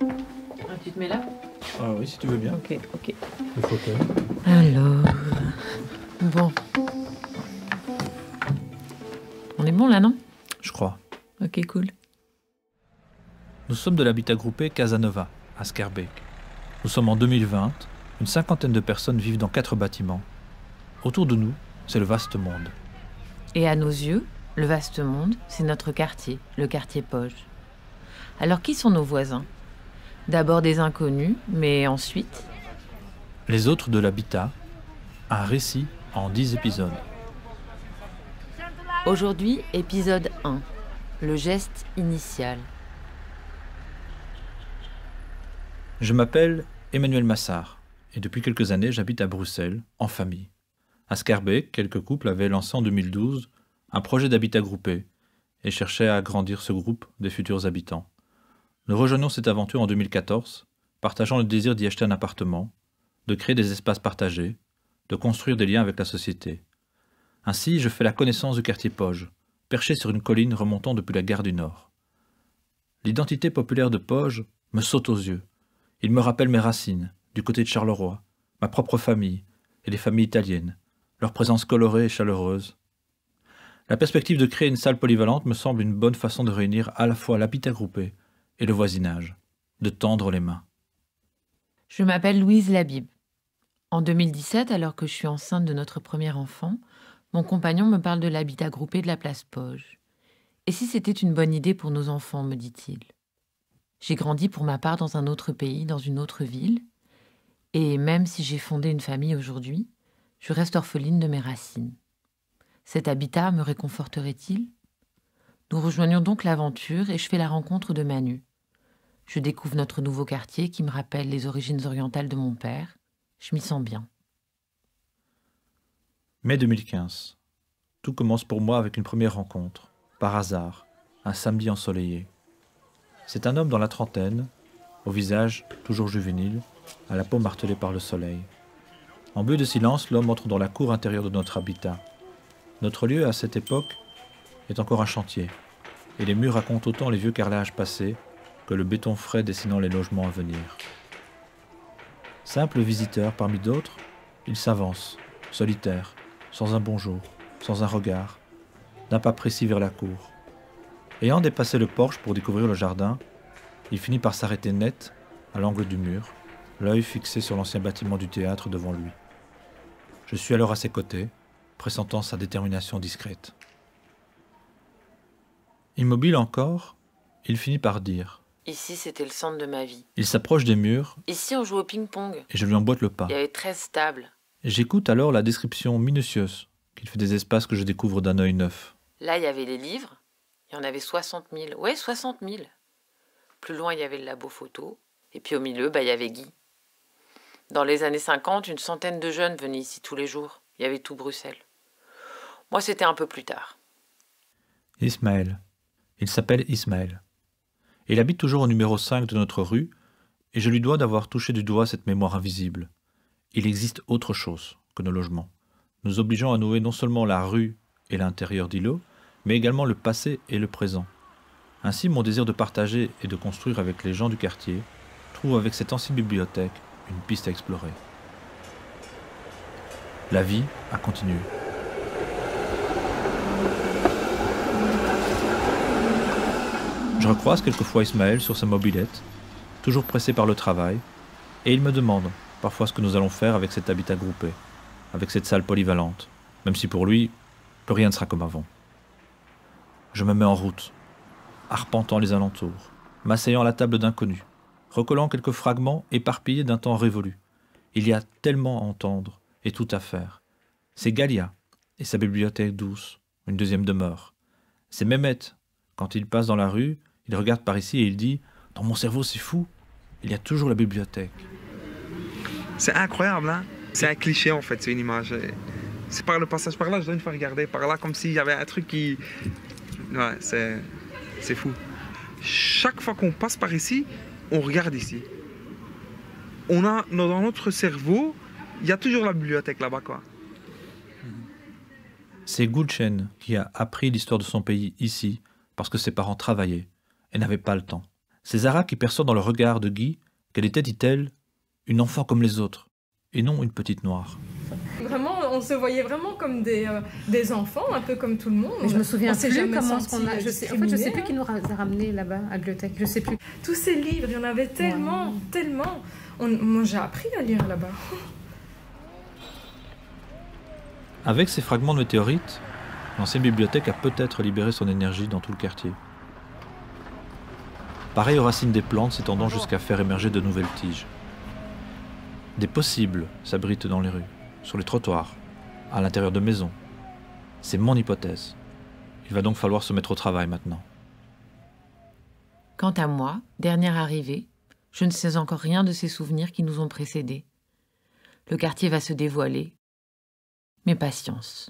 Ah, tu te mets là? Ah oui, si tu veux bien. Ok, ok. Le fauteuil. Alors... Bon. On est bon là, non? Je crois. Ok, cool. Nous sommes de l'habitat groupé Casanova, à Schaerbeek. Nous sommes en 2020, une cinquantaine de personnes vivent dans 4 bâtiments. Autour de nous, c'est le vaste monde. Et à nos yeux, le vaste monde, c'est notre quartier, le quartier Poge. Alors qui sont nos voisins? D'abord des inconnus, mais ensuite... Les autres de l'habitat, un récit en 10 épisodes. Aujourd'hui, épisode 1. Le geste initial. Je m'appelle Emmanuel Massard, et depuis quelques années, j'habite à Bruxelles, en famille. À Schaerbeek, quelques couples avaient lancé en 2012 un projet d'habitat groupé et cherchaient à agrandir ce groupe des futurs habitants. Nous rejoignons cette aventure en 2014, partageant le désir d'y acheter un appartement, de créer des espaces partagés, de construire des liens avec la société. Ainsi, je fais la connaissance du quartier Poge, perché sur une colline remontant depuis la gare du Nord. L'identité populaire de Poge me saute aux yeux. Il me rappelle mes racines, du côté de Charleroi, ma propre famille et les familles italiennes, leur présence colorée et chaleureuse. La perspective de créer une salle polyvalente me semble une bonne façon de réunir à la fois l'habitat groupé et le voisinage, de tendre les mains. Je m'appelle Louise Labib. En 2017, alors que je suis enceinte de notre premier enfant, mon compagnon me parle de l'habitat groupé de la place Poge. Et si c'était une bonne idée pour nos enfants, me dit-il. J'ai grandi pour ma part dans un autre pays, dans une autre ville, et même si j'ai fondé une famille aujourd'hui, je reste orpheline de mes racines. Cet habitat me réconforterait-il? Nous rejoignons donc l'aventure et je fais la rencontre de Manu. Je découvre notre nouveau quartier qui me rappelle les origines orientales de mon père. Je m'y sens bien. Mai 2015. Tout commence pour moi avec une première rencontre, par hasard, un samedi ensoleillé. C'est un homme dans la trentaine, au visage toujours juvénile, à la peau martelée par le soleil. En buée de silence, l'homme entre dans la cour intérieure de notre habitat. Notre lieu, à cette époque, est encore un chantier, et les murs racontent autant les vieux carrelages passés que le béton frais dessinant les logements à venir. Simple visiteur parmi d'autres, il s'avance, solitaire, sans un bonjour, sans un regard, d'un pas précis vers la cour. Ayant dépassé le porche pour découvrir le jardin, il finit par s'arrêter net, à l'angle du mur, l'œil fixé sur l'ancien bâtiment du théâtre devant lui. Je suis alors à ses côtés, pressentant sa détermination discrète. Immobile encore, il finit par dire « Ici, c'était le centre de ma vie. Il s'approche des murs Ici, on jouait au ping-pong. et je lui emboîte le pas. Il y avait 13 tables. J'écoute alors la description minutieuse qu'il fait des espaces que je découvre d'un œil neuf. Là, il y avait les livres. Il y en avait 60 000. Ouais, 60 000. Plus loin, il y avait le labo photo. Et puis au milieu, il y avait Guy. Dans les années 50, une centaine de jeunes venaient ici tous les jours. Il y avait tout Bruxelles. Moi, c'était un peu plus tard. Ismaël. Il s'appelle Ismaël. Il habite toujours au numéro 5 de notre rue, et je lui dois d'avoir touché du doigt cette mémoire invisible. Il existe autre chose que nos logements, nous obligeant à nouer non seulement la rue et l'intérieur d'îlots, mais également le passé et le présent. Ainsi, mon désir de partager et de construire avec les gens du quartier trouve avec cette ancienne bibliothèque une piste à explorer. La vie a continué. Je recroise quelquefois Ismaël sur sa mobilette, toujours pressé par le travail, et il me demande parfois ce que nous allons faire avec cet habitat groupé, avec cette salle polyvalente, même si pour lui, plus rien ne sera comme avant. Je me mets en route, arpentant les alentours, m'asseyant à la table d'inconnus, recollant quelques fragments éparpillés d'un temps révolu. Il y a tellement à entendre et tout à faire. C'est Galia et sa bibliothèque douce, une deuxième demeure. C'est Mehmet. Quand il passe dans la rue, il regarde par ici et il dit « Dans mon cerveau, c'est fou, il y a toujours la bibliothèque. » C'est incroyable, hein? C'est un cliché, en fait, c'est une image. C'est par le passage par là, je dois une fois regarder par là, comme s'il y avait un truc qui... Ouais, c'est fou. Chaque fois qu'on passe par ici, on regarde ici. On a, dans notre cerveau, il y a toujours la bibliothèque là-bas, quoi. C'est Gulchen qui a appris l'histoire de son pays ici, parce que ses parents travaillaient et n'avaient pas le temps. C'est Zara qui perçoit dans le regard de Guy qu'elle était, dit-elle, une enfant comme les autres, et non une petite noire. Vraiment, on se voyait vraiment comme des enfants, un peu comme tout le monde. Mais je me souviens On s'est plus jamais comment senti on a. Je sais plus qui nous a ramenés là-bas à bibliothèque. Je sais plus. Tous ces livres, il y en avait tellement, tellement. Moi, j'ai appris à lire là-bas. Avec ces fragments de météorites, l'ancienne bibliothèque a peut-être libéré son énergie dans tout le quartier. Pareil aux racines des plantes s'étendant jusqu'à faire émerger de nouvelles tiges. Des possibles s'abritent dans les rues, sur les trottoirs, à l'intérieur de maisons. C'est mon hypothèse. Il va donc falloir se mettre au travail maintenant. Quant à moi, dernière arrivée, je ne sais encore rien de ces souvenirs qui nous ont précédés. Le quartier va se dévoiler. Mais patience.